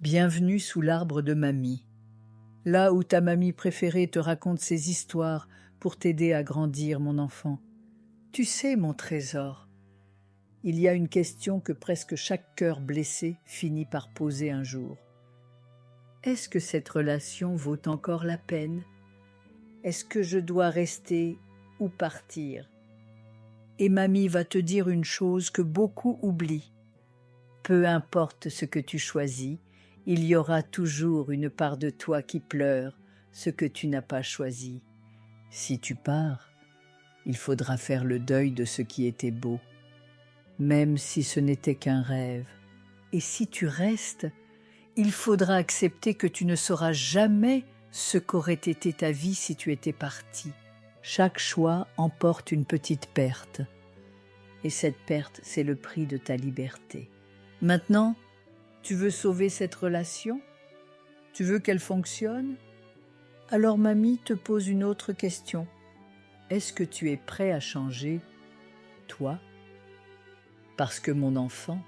Bienvenue sous l'arbre de mamie, là où ta mamie préférée te raconte ses histoires pour t'aider à grandir, mon enfant. Tu sais, mon trésor, il y a une question que presque chaque cœur blessé finit par poser un jour. Est-ce que cette relation vaut encore la peine? Est-ce que je dois rester ou partir? Et mamie va te dire une chose que beaucoup oublient. Peu importe ce que tu choisis, il y aura toujours une part de toi qui pleure ce que tu n'as pas choisi. Si tu pars, il faudra faire le deuil de ce qui était beau, même si ce n'était qu'un rêve. Et si tu restes, il faudra accepter que tu ne sauras jamais ce qu'aurait été ta vie si tu étais parti. Chaque choix emporte une petite perte. Et cette perte, c'est le prix de ta liberté. Maintenant, tu veux sauver cette relation? Tu veux qu'elle fonctionne? Alors mamie te pose une autre question. Est-ce que tu es prêt à changer, toi? Parce que mon enfant,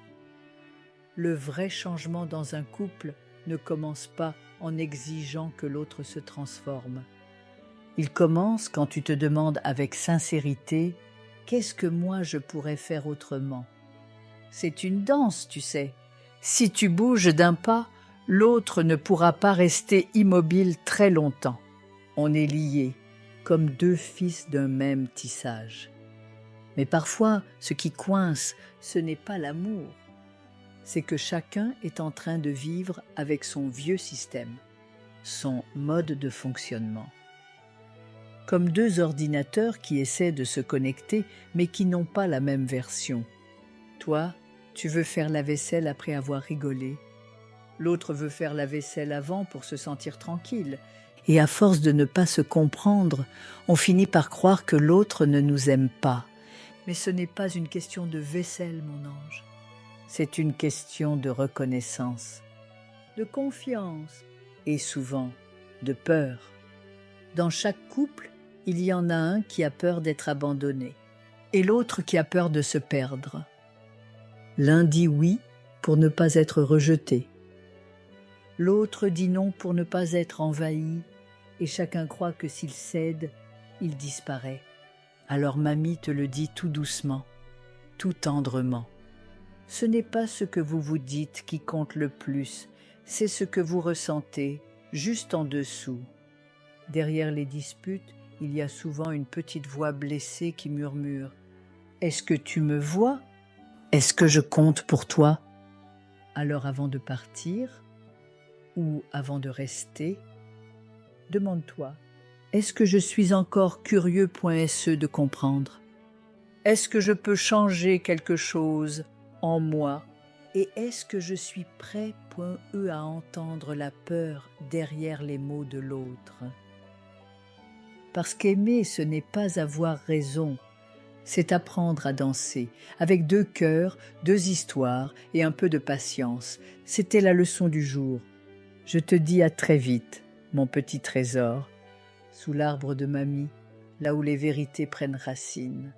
le vrai changement dans un couple ne commence pas en exigeant que l'autre se transforme. Il commence quand tu te demandes avec sincérité « Qu'est-ce que moi je pourrais faire autrement ?» C'est une danse, tu sais. Si tu bouges d'un pas, l'autre ne pourra pas rester immobile très longtemps. On est liés, comme deux fils d'un même tissage. Mais parfois, ce qui coince, ce n'est pas l'amour. C'est que chacun est en train de vivre avec son vieux système, son mode de fonctionnement. Comme deux ordinateurs qui essaient de se connecter, mais qui n'ont pas la même version. Toi, tu veux faire la vaisselle après avoir rigolé. L'autre veut faire la vaisselle avant pour se sentir tranquille. Et à force de ne pas se comprendre, on finit par croire que l'autre ne nous aime pas. Mais ce n'est pas une question de vaisselle, mon ange. C'est une question de reconnaissance, de confiance et souvent de peur. Dans chaque couple, il y en a un qui a peur d'être abandonné et l'autre qui a peur de se perdre. L'un dit oui pour ne pas être rejeté. L'autre dit non pour ne pas être envahi et chacun croit que s'il cède, il disparaît. Alors mamie te le dit tout doucement, tout tendrement. Ce n'est pas ce que vous vous dites qui compte le plus, c'est ce que vous ressentez, juste en dessous. Derrière les disputes, il y a souvent une petite voix blessée qui murmure « Est-ce que tu me vois ? Est-ce que je compte pour toi ?» Alors avant de partir, ou avant de rester, demande-toi, est-ce que je suis encore curieux.se de comprendre? Est-ce que je peux changer quelque chose en moi? Et est-ce que je suis prêt.e à entendre la peur derrière les mots de l'autre? Parce qu'aimer, ce n'est pas avoir raison, c'est apprendre à danser, avec deux cœurs, deux histoires et un peu de patience. C'était la leçon du jour. Je te dis à très vite, mon petit trésor, sous l'arbre de mamie, là où les vérités prennent racine.